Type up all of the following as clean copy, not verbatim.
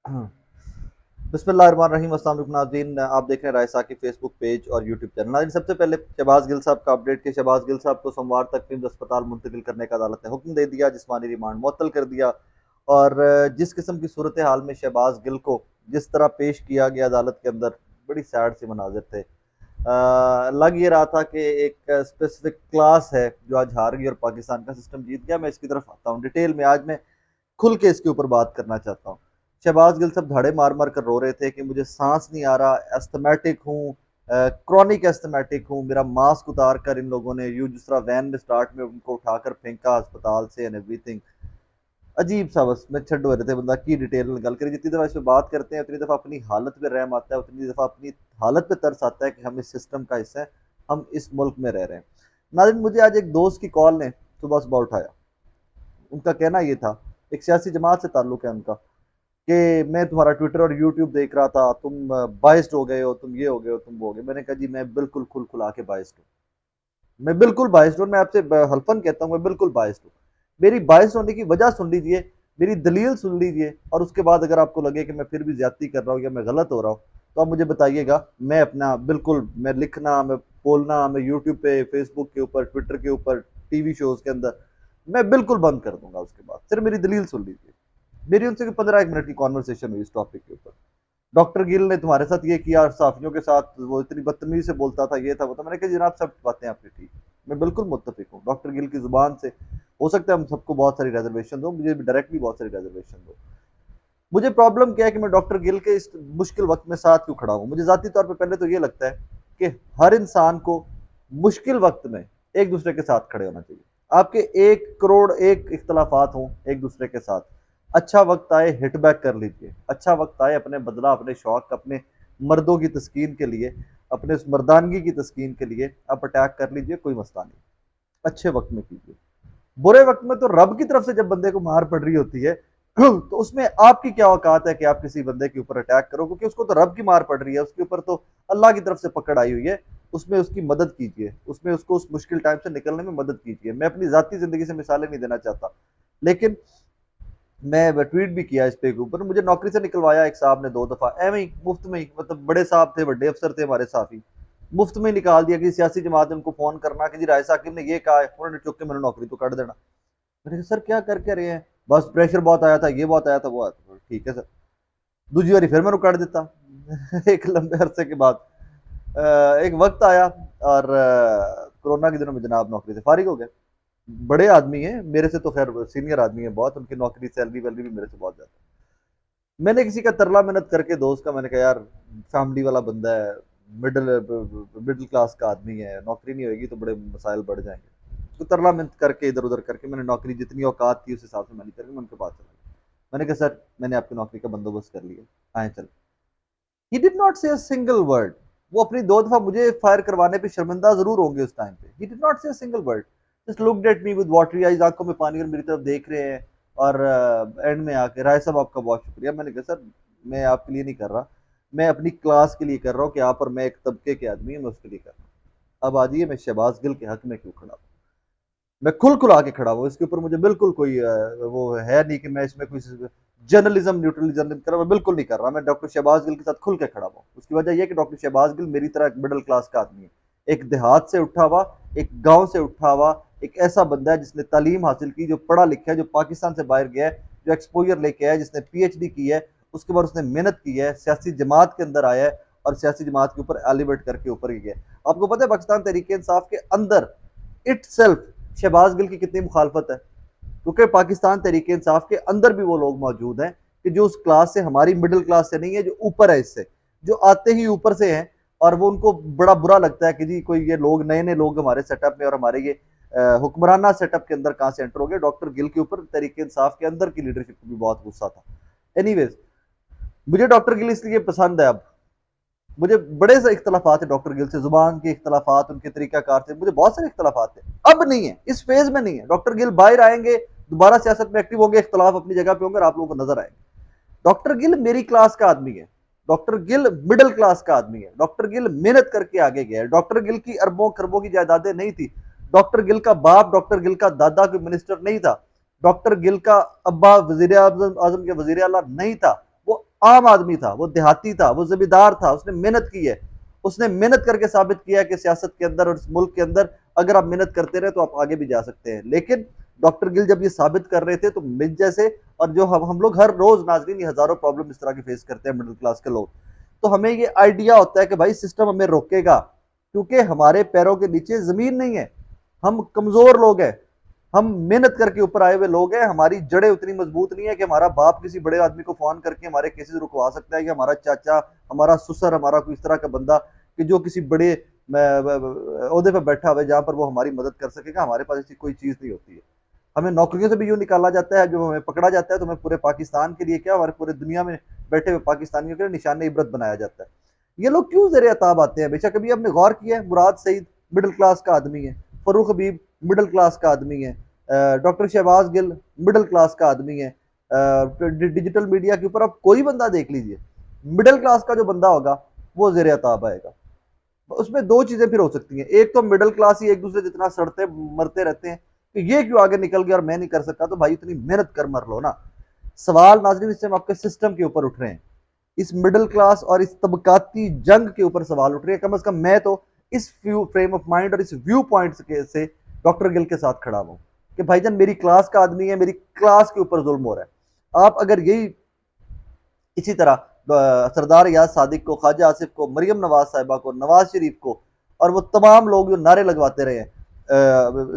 बिस्मिल्लाहिर्रहमानिर्रहीम। अस्सलाम वालेकुम नाज़रीन, आप देख रहे हैं राय साकिब फेसबुक पेज और यूट्यूब चैनल। नाज़रीन, सबसे पहले शहबाज गिल साहब का अपडेट कि शहबाज गिल साहब को सोमवार तक निम्स अस्पताल मुंतकिल करने का अदालत ने हुक्म दे दिया, जिस्मानी रिमांड मुअत्तल कर दिया। और जिस किस्म की सूरत हाल में शहबाज गिल को जिस तरह पेश किया गया अदालत के अंदर, बड़ी सैड से मनाजिर थे। लग ये रहा था कि एक स्पेसिफिक क्लास है जो आज हार गई और पाकिस्तान का सिस्टम जीत गया। मैं इसकी तरफ आता हूँ डिटेल में, आज मैं खुल के इसके ऊपर बात करना चाहता हूँ। शहबाज गिल सब धड़े मार मार कर रो रहे थे कि मुझे सांस नहीं आ रहा, एस्थमेटिक हूँ, क्रॉनिक एस्थमेटिक हूँ। मेरा मास्क उतार कर इन लोगों ने यूं जिस तरह वैन में स्टार्ट में उनको उठाकर फेंका अस्पताल से एंड एवरीथिंग। अजीब सा, बस मैं छड़ रहे थे बंदा की डिटेल में गल करें। जितनी दफ़ा इस पर बात करते हैं उतनी दफ़ा अपनी हालत पे रहम आता है, उतनी दफ़ा अपनी हालत पे तरस आता है कि हम इस सिस्टम का हिस्सा है, हम इस मुल्क में रह रहे हैं। नाज़रीन, मुझे आज एक दोस्त की कॉल ने सुबह सुबह उठाया। उनका कहना ये था, एक सियासी जमात से ताल्लुक है उनका, कि मैं तुम्हारा ट्विटर और यूट्यूब देख रहा था, तुम बाइस्ड हो गए हो, तुम ये हो गए हो, तुम वो हो गए। मैंने कहा जी, मैं बिल्कुल खुल खुला के बाइस्ड हूँ। मैं बिल्कुल बाइस्ड हूँ, मैं आपसे हल्फन कहता हूँ, मैं बिल्कुल बाइस्ड हूँ। मेरी बाइस्ड होने की वजह सुन लीजिए, मेरी दलील सुन लीजिए, और उसके बाद अगर आपको लगे कि मैं फिर भी ज्यादती कर रहा हूँ या मैं गलत हो रहा हूँ, तो आप मुझे बताइएगा। मैं अपना बिल्कुल, मैं लिखना, मैं बोलना, मैं यूट्यूब पे, फेसबुक के ऊपर, ट्विटर के ऊपर, टीवी शोज के अंदर, मैं बिल्कुल बंद कर दूंगा। उसके बाद सिर्फ मेरी दलील सुन लीजिए। मेरी उनसे 15 एक मिनट की कॉन्वर्सेशन हुई इस टॉपिक के ऊपर। डॉक्टर गिल ने तुम्हारे साथ ये किया, साफियों के साथ वो इतनी बदतमीजी से बोलता था, ये था वो था। मैंने कहा जनाब, सब बातें आपकी ठीक, मैं बिल्कुल मुत्तफिक हूँ डॉक्टर गिल की जुबान से। हो सकता है हम सबको बहुत सारी रिजर्वेशन दो, मुझे भी डायरेक्टली बहुत सारी रिजर्वेशन दो। मुझे प्रॉब्लम क्या है कि मैं डॉक्टर गिल के इस मुश्किल वक्त में साथ क्यों खड़ा हूँ। मुझे जाती तौर पर पहले तो ये लगता है कि हर इंसान को मुश्किल वक्त में एक दूसरे के साथ खड़े होना चाहिए। आपके 1 करोड़ एक इख्तलाफात हों एक दूसरे के साथ, अच्छा वक्त आए हिट बैक कर लीजिए, अच्छा वक्त आए अपने बदला, अपने शौक, अपने मर्दों की तस्कीन के लिए, अपने उस मर्दानगी की तस्कीन के लिए आप अटैक कर लीजिए, कोई मसला नहीं। अच्छे वक्त में कीजिए। बुरे वक्त में तो रब की तरफ से जब बंदे को मार पड़ रही होती है, तो उसमें आपकी क्या औकात है कि आप किसी बंदे के ऊपर अटैक करो, क्योंकि उसको तो रब की मार पड़ रही है, उसके ऊपर तो अल्लाह की तरफ से पकड़ आई हुई है। उसमें उसकी मदद कीजिए, उसमें उसको उस मुश्किल टाइम से निकलने में मदद कीजिए। मैं अपनी जाती जिंदगी से मिसालें नहीं देना चाहता, लेकिन मैं ट्वीट भी किया इस पे के ऊपर। मुझे नौकरी से निकलवाया एक साहब ने 2 दफा, एवं ही मुफ्त में ही, मतलब बड़े साहब थे, बड़े अफसर थे हमारे साथी, मुफ्त में निकाल दिया कि सियासी जमात ने उनको फोन करना कि जी राय साकिब ने ये कहा है, उन्होंने चुप के मैंने नौकरी तो काट देना। मैंने कहा सर क्या करके रहे हैं, बस प्रेशर बहुत आया था, ये बहुत आया था, वो आया था। ठीक है सर। दूसरी बारी फिर मैंने काट देता। एक लंबे अरसे के बाद एक वक्त आया, और कोरोना के दिनों में जनाब नौकरी से फारिग हो गए। बड़े आदमी हैं मेरे से, तो खैर सीनियर आदमी है बहुत, उनकी नौकरी सैलरी वैलरी भी मेरे से बहुत ज्यादा। मैंने किसी का तरला मेहनत करके दोस्त का, मैंने कहा यार फैमिली वाला बंदा है, मिडिल मिडिल क्लास का आदमी है, नौकरी नहीं होगी तो बड़े मसाइल बढ़ जाएंगे। तो तरला मेहनत करके इधर उधर करके मैंने नौकरी, जितनी औकात थी उस हिसाब से मैंने करके मैं उनके पास चला गया। मैंने कहा सर, मैंने आपकी नौकरी का बंदोबस्त कर लिया, आए चल। ही डिड नॉट से सिंगल वर्ड। वो अपनी 2 दफा मुझे फायर करवाने पे शर्मिंदा जरूर होंगे उस टाइम पे। ही डिड नॉट से single word, just looked at me with watery eyes, आंखों में पानी और मेरी तरफ देख रहे हैं। और एंड में आके, राय साहब आपका बहुत शुक्रिया। मैंने कहा सर, मैं आपके लिए नहीं कर रहा, मैं अपनी क्लास के लिए कर रहा हूँ कि आप और मैं एक तबके के आदमी हैं, मैं उसके लिए कर रहा हूँ। अब आ जाइए, मैं शहबाज गिल के हक में क्यों खड़ा हूँ। मैं खुल खुला के खड़ा हूँ इसके ऊपर। मुझे बिल्कुल कोई वो है नहीं कि मैं इसमें कोई जर्नलिज्म, न्यूट्रल जर्नलिज्म कर रहा, मैं बिल्कुल नहीं कर रहा। मैं डॉक्टर शहबाज गिल के साथ खुल के खड़ा हुआ। उसकी वजह यह कि डॉक्टर शहबाज गिल मेरी तरह एक मिडिल क्लास का आदमी है, एक देहात से उठा हुआ, एक गांव से उठा हुआ, एक ऐसा बंदा है जिसने तालीम हासिल की, जो पढ़ा लिखा है, जो पाकिस्तान से बाहर गया है, जो एक्सपोजर लेके आया है, जिसने पीएचडी की है। उसके बाद उसने मेहनत की है, सियासी जमात के अंदर आया है, और सियासी जमात के ऊपर एलिवेट करके ऊपर गया है। आपको पता है पाकिस्तान तहरीक इंसाफ के अंदर इट सेल्फ शहबाज गिल की कितनी मुखालफत है, क्योंकि पाकिस्तान तहरीक इंसाफ के अंदर भी वो लोग मौजूद हैं कि जो उस क्लास से, हमारी मिडिल क्लास से नहीं है, जो ऊपर है इससे, जो आते ही ऊपर से हैं। और वो उनको बड़ा बुरा लगता है कि जी कोई ये लोग, नए नए लोग हमारे सेटअप में और हमारे ये हुक्मराना सेटअप के अंदर कहां से एंटर हो गए। डॉक्टर गिल के ऊपर तहरीक इंसाफ के अंदर की लीडरशिप को भी बहुत गुस्सा था। एनीवेज, मुझे डॉक्टर गिल इसलिए पसंद है। अब मुझे बड़े से इख्तलाफात है डॉक्टर गिल से, जुबान के इख्तलाफात, उनके तरीकाकार से मुझे बहुत सारे इख्तलाफात है। अब नहीं है, इस फेज में नहीं है। डॉक्टर गिल बाहर आएंगे, दोबारा सियासत में एक्टिव होंगे, इख्तलाफ अपनी जगह पे होंगे और आप लोगों को नजर आएंगे। डॉक्टर गिल मेरी क्लास का आदमी है, डॉक्टर गिल मिडिल क्लास का आदमी है, डॉक्टर गिल मेहनत करके आगे गया है। डॉक्टर गिल की अरबों खरबों की जायदादें नहीं थी। डॉक्टर गिल का बाप, डॉक्टर गिल का दादा कोई मिनिस्टर नहीं था। डॉक्टर गिल का अब्बा वजीर आजम के वजीर आला नहीं था। वो आम आदमी था, वो देहाती था, वो जमींदार था, उसने मेहनत की है, उसने मेहनत करके साबित किया है कि सियासत के अंदर और इस मुल्क के अंदर अगर आप मेहनत करते रहे तो आप आगे भी जा सकते हैं। लेकिन डॉक्टर गिल जब ये साबित कर रहे थे तो मुझ जैसे और जो हम लोग हर रोज नाजरीन ये हजारों प्रॉब्लम इस तरह की फेस करते हैं मिडिल क्लास के लोग, तो हमें ये आइडिया होता है कि भाई सिस्टम हमें रोकेगा क्योंकि हमारे पैरों के नीचे जमीन नहीं है, हम कमजोर लोग हैं, हम मेहनत करके ऊपर आए हुए लोग हैं, हमारी जड़ें उतनी मजबूत नहीं है कि हमारा बाप किसी बड़े आदमी को फोन करके हमारे केसेस रुकवा सकता है, या हमारा चाचा, हमारा ससुर, हमारा कोई इस तरह का बंदा कि जो किसी बड़े ओहदे पर बैठा हुआ है जहां पर वो हमारी मदद कर सकेगा। हमारे पास ऐसी कोई चीज नहीं होती है। हमें नौकरियों से भी यूं निकाला जाता है, जब हमें पकड़ा जाता है तो हमें पूरे पाकिस्तान के लिए क्या, हमारे पूरे दुनिया में बैठे हुए पाकिस्तानियों के लिए निशान इबरत बनाया जाता है। ये लोग क्यों ज़ेर अताब आते हैं? बेशक कभी आपने गौर किया है, मुराद सईद मिडिल क्लास का आदमी है, फरूख हबीब मिडिल क्लास का आदमी है, doctor Shahbaz Gill middle class का आदमी है। डिजिटल मीडिया के ऊपर आप कोई बंदा देख लीजिए, मिडिल क्लास का जो बंदा होगा वो ज़ेर अताब आएगा। उसमें दो चीजें फिर हो सकती हैं, एक तो मिडिल क्लास ही एक दूसरे जितना सड़ते मरते रहते हैं कि ये क्यों आगे निकल गया और मैं नहीं कर सकता, तो भाई इतनी मेहनत कर मर लो ना। सवाल नाजरीन इस टाइम आपके सिस्टम के ऊपर उठ रहे हैं, इस मिडिल क्लास और इस तबकाती जंग के ऊपर सवाल उठ रहे हैं। कम से कम मैं तो इस फ्रेम ऑफ माइंड और इस व्यू पॉइंट से डॉक्टर गिल के साथ खड़ा हूं कि भाईजान मेरी क्लास का आदमी है, मेरी क्लास के ऊपर जुल्म हो रहा है। आप अगर यही इसी तरह सरदार याद सादिक को, ख्वाजा आसिफ को, मरियम नवाज साहिबा को, नवाज शरीफ को और वो तमाम लोग जो नारे लगवाते रहे हैं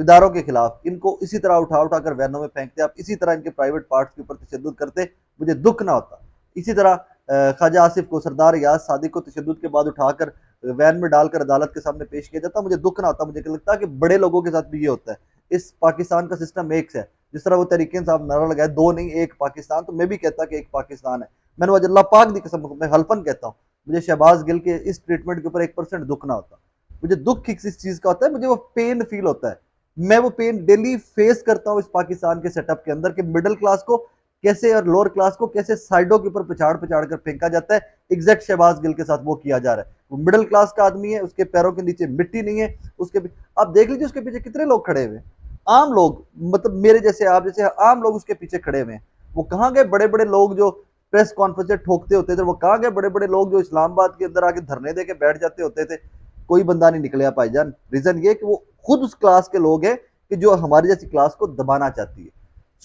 इदारों के खिलाफ, इनको इसी तरह उठा उठा कर वैनों में फेंकते, आप इसी तरह इनके प्राइवेट पार्ट्स के ऊपर तशद्दुद करते, मुझे दुख ना होता। इसी तरह ख्वाजा आसिफ को, सरदार याद सादिक को तशद्दुद के बाद उठाकर वैन में डालकर अदालत के सामने पेश किया जाता, मुझे दुख ना होता। मुझे लगता है कि बड़े लोगों के साथ भी ये होता है। इस पाकिस्तान का सिस्टम एक है, जिस तरह वो तरीके साहब नारा लगाए दो नहीं एक पाकिस्तान, तो मैं भी कहता कि एक पाकिस्तान है। मैंने वजह अल्लाह पाक की कसम, मैं हल्फन कहता हूँ, मुझे शहबाज गिल के इस ट्रीटमेंट के ऊपर 1% दुख ना होता। मुझे दुख इस चीज का होता है, मुझे वो पेन फील होता है, मैं वो पेन डेली फेस करता हूँ इस पाकिस्तान के सेटअप के अंदर कि मिडिल क्लास को कैसे और लोअर क्लास को कैसे साइडों के ऊपर पिछाड़ पिछाड़ कर फेंका जाता है। एग्जैक्ट शहबाज गिल के साथ वो किया जा रहा है। वो मिडिल क्लास का आदमी है, उसके पैरों के नीचे मिट्टी नहीं है, उसके आप देख लीजिए उसके पीछे कितने लोग खड़े हुए हैं, आम लोग, मतलब मेरे जैसे आप जैसे आम लोग उसके पीछे खड़े हुए हैं। वो कहाँ गए बड़े बड़े लोग जो प्रेस कॉन्फ्रेंस ठोकते होते थे, वो कहाँ गए बड़े बड़े लोग जो इस्लामाबाद के अंदर आके धरने दे के बैठ जाते होते थे? कोई बंदा नहीं निकले भाईजान। रीजन ये कि वो खुद उस क्लास के लोग हैं कि जो हमारी जैसी क्लास को दबाना चाहती है।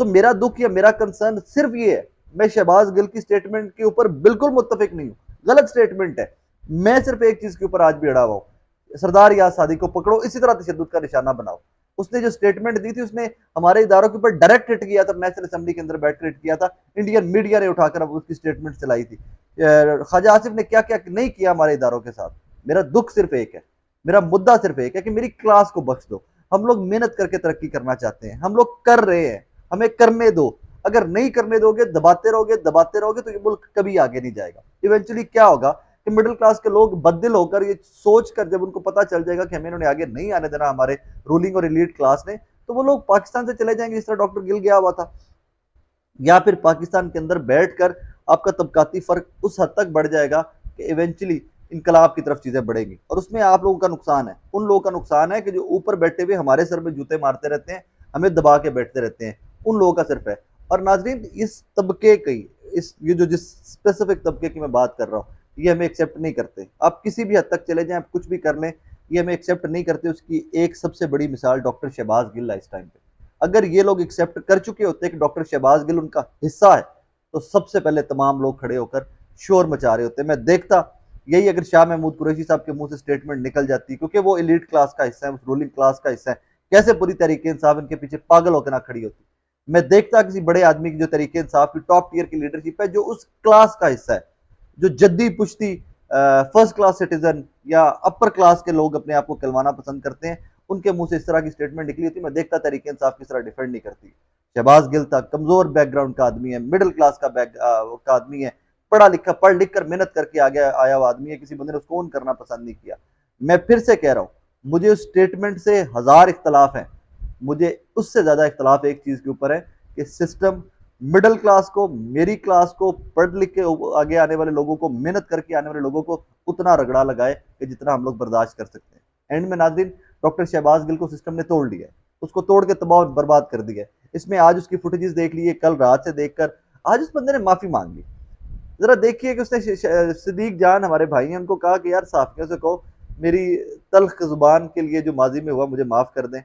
सो मेरा दुख या मेरा कंसर्न सिर्फ ये है, मैं शहबाज गिल की स्टेटमेंट के ऊपर बिल्कुल मुत्तफिक नहीं हूँ, गलत स्टेटमेंट है। मैं सिर्फ एक चीज के ऊपर आज भी अड़ा हुआ हूँ, सरदार याद सादिक को पकड़ो, इसी तरह तशद्दुद का निशाना बनाओ। उसने जो स्टेटमेंट दी थी, उसने हमारे इदारों के ऊपर डायरेक्ट हिट किया था, नेशनल असेंबली के अंदर बैठ कर हिट किया था, इंडियन मीडिया ने उठाकर अब उसकी स्टेटमेंट चलाई थी। ख्वाजा आसिफ ने क्या क्या नहीं किया हमारे इदारों के साथ। मेरा दुख सिर्फ एक है, मेरा मुद्दा सिर्फ एक है कि मेरी क्लास को बख्श दो। हम लोग मेहनत करके तरक्की करना चाहते हैं, हम लोग कर रहे हैं, हमें करने दो। अगर नहीं करने दोगे, दबाते रहोगे तो ये मुल्क कभी आगे नहीं जाएगा। इवेंचुअली क्या होगा कि मिडिल क्लास के लोग बददिल होकर ये सोच कर, जब उनको पता चल जाएगा कि हमें इन्होंने आगे नहीं आने देना हमारे रूलिंग और एलीट क्लास ने, तो वो लोग पाकिस्तान से चले जाएंगे जिस तरह डॉक्टर गिल गया हुआ था, या फिर पाकिस्तान के अंदर बैठकर आपका तबकाती फर्क उस हद तक बढ़ जाएगा कि इवेंचुअली इनकलाब की तरफ चीजें बढ़ेंगी। और उसमें आप लोगों का नुकसान है, उन लोगों का नुकसान है कि जो ऊपर बैठे हुए हमारे सर में जूते मारते रहते हैं, हमें दबा के बैठते रहते हैं, उन लोगों का सिर्फ है। और नाजरीन इस तबके की, इस ये जो जिस स्पेसिफिक तबके की मैं बात कर रहा हूँ, ये हमें एक्सेप्ट नहीं करते। आप किसी भी हद तक चले जाएं, आप कुछ भी कर लें, ये हमें एक्सेप्ट नहीं करते। उसकी एक सबसे बड़ी मिसाल डॉक्टर शहबाज गिल इस टाइम पे। अगर ये लोग एक्सेप्ट कर चुके होते कि डॉक्टर शहबाज गिल उनका हिस्सा है, तो सबसे पहले तमाम लोग खड़े होकर शोर मचा रहे होते। मैं देखता यही अगर शाह महमूद कुरैशी साहब के मुंह से स्टेटमेंट निकल जाती, क्योंकि वो एलीट क्लास का हिस्सा है, उस रूलिंग क्लास का हिस्सा है, कैसे पूरी तरीके इंसाफ इनके पीछे पागल होकर ना खड़ी होती। मैं देखता किसी बड़े आदमी की जो तरीके इंसाफ की टॉप टीयर की लीडरशिप है, जो उस क्लास का हिस्सा है, जो जद्दी पुश्ती फर्स्ट क्लास सिटीजन या अपर क्लास के लोग अपने आप को कहलवाना पसंद करते हैं, उनके मुंह से इस तरह की स्टेटमेंट निकली होती। मैं देखता तरीके इंसाफ किस तरह डिफेंड नहीं करती। शहबाज गिल था, कमजोर बैकग्राउंड का आदमी है, मिडिल क्लास का आदमी है, पढ़ लिख कर मेहनत करके आगे आया हुआ आदमी है, किसी बंदे ने उसको ओन करना पसंद नहीं किया। मैं फिर से कह रहा हूं, मुझे उस स्टेटमेंट से हजार इख्तलाफ है, मुझे उससे ज्यादा इख्तलाफ एक चीज के ऊपर है कि सिस्टम मिडिल क्लास को, मेरी क्लास को, पढ़ लिख के आगे आने वाले लोगों को, मेहनत करके आने वाले लोगों को उतना रगड़ा लगाए कि जितना हम लोग बर्दाश्त कर सकते हैं। एंड में नाज़रीन, डॉक्टर शहबाज गिल को सिस्टम ने तोड़ लिया है, उसको तोड़ के तबाह बर्बाद कर दिया है। इसमें आज उसकी फुटेजेस देख लिए, कल रात से देखकर आज उस बंदे ने माफी मांग ली। जरा देखिए कि उसने सिद्दीक जान हमारे भाई हैं, उनको कहा कि यार साफियों से कहो मेरी तल्ख जुबान के लिए जो माजी में हुआ मुझे माफ कर दें,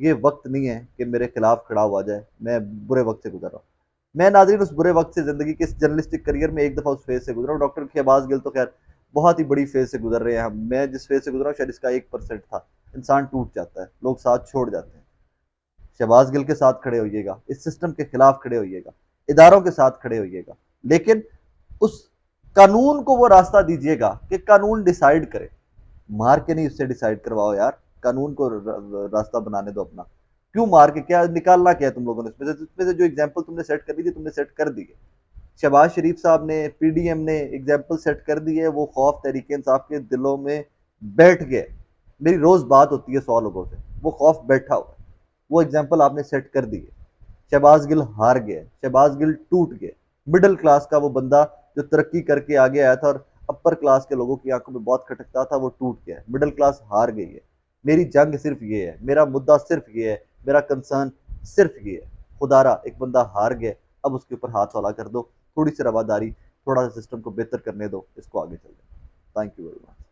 ये वक्त नहीं है कि मेरे खिलाफ खड़ा हुआ जाए, मैं बुरे वक्त से गुजर रहा हूँ। मैं नाज़रीन उस बुरे वक्त से ज़िंदगी के इस जर्नलिस्टिक करियर में एक दफ़ा उस फेज़ से गुजरा हूँ। डॉक्टर शहबाज गिल तो खैर बहुत ही बड़ी फेज़ से गुजर रहे हैं हम। मैं जिस फेज़ से गुजरा हूँ शायद इसका 1% था। इंसान टूट जाता है, लोग साथ छोड़ जाते हैं। शहबाज गिल के साथ खड़े होइएगा, इस सिस्टम के खिलाफ खड़े होइएगा, इदारों के साथ खड़े होइएगा, लेकिन उस कानून को वो रास्ता दीजिएगा कि कानून डिसाइड करे, मार के नहीं उससे डिसाइड करवाओ यार, कानून को रास्ता बनाने दो अपना। क्यों मार के, क्या निकालना क्या है तुम लोगों ने इसमें से जो एग्जाम्पल तुमने सेट कर दी थी तुमने सेट कर दी है। शहबाज शरीफ साहब ने, पीडीएम ने एग्जाम्पल सेट कर दी है, वो खौफ तहरीक इंसाफ के दिलों में बैठ गए। मेरी रोज बात होती है 100 लोगों से, वो खौफ बैठा हुआ है, वो एग्जाम्पल आपने सेट कर दी है। शहबाज गिल हार गए, शहबाज गिल टूट गए। मिडिल क्लास का वो बंदा जो तरक्की करके आगे आया था और अपर क्लास के लोगों की आंखों में बहुत खटकता था, वो टूट गया। मिडिल क्लास हार गई है। मेरी जंग सिर्फ ये है, मेरा मुद्दा सिर्फ ये है, मेरा कंसर्न सिर्फ ये है। खुदारा एक बंदा हार गया, अब उसके ऊपर हाथ हौला कर दो, थोड़ी सी रवादारी, थोड़ा सा सिस्टम को बेहतर करने दो, इसको आगे चलने। Thank you very much.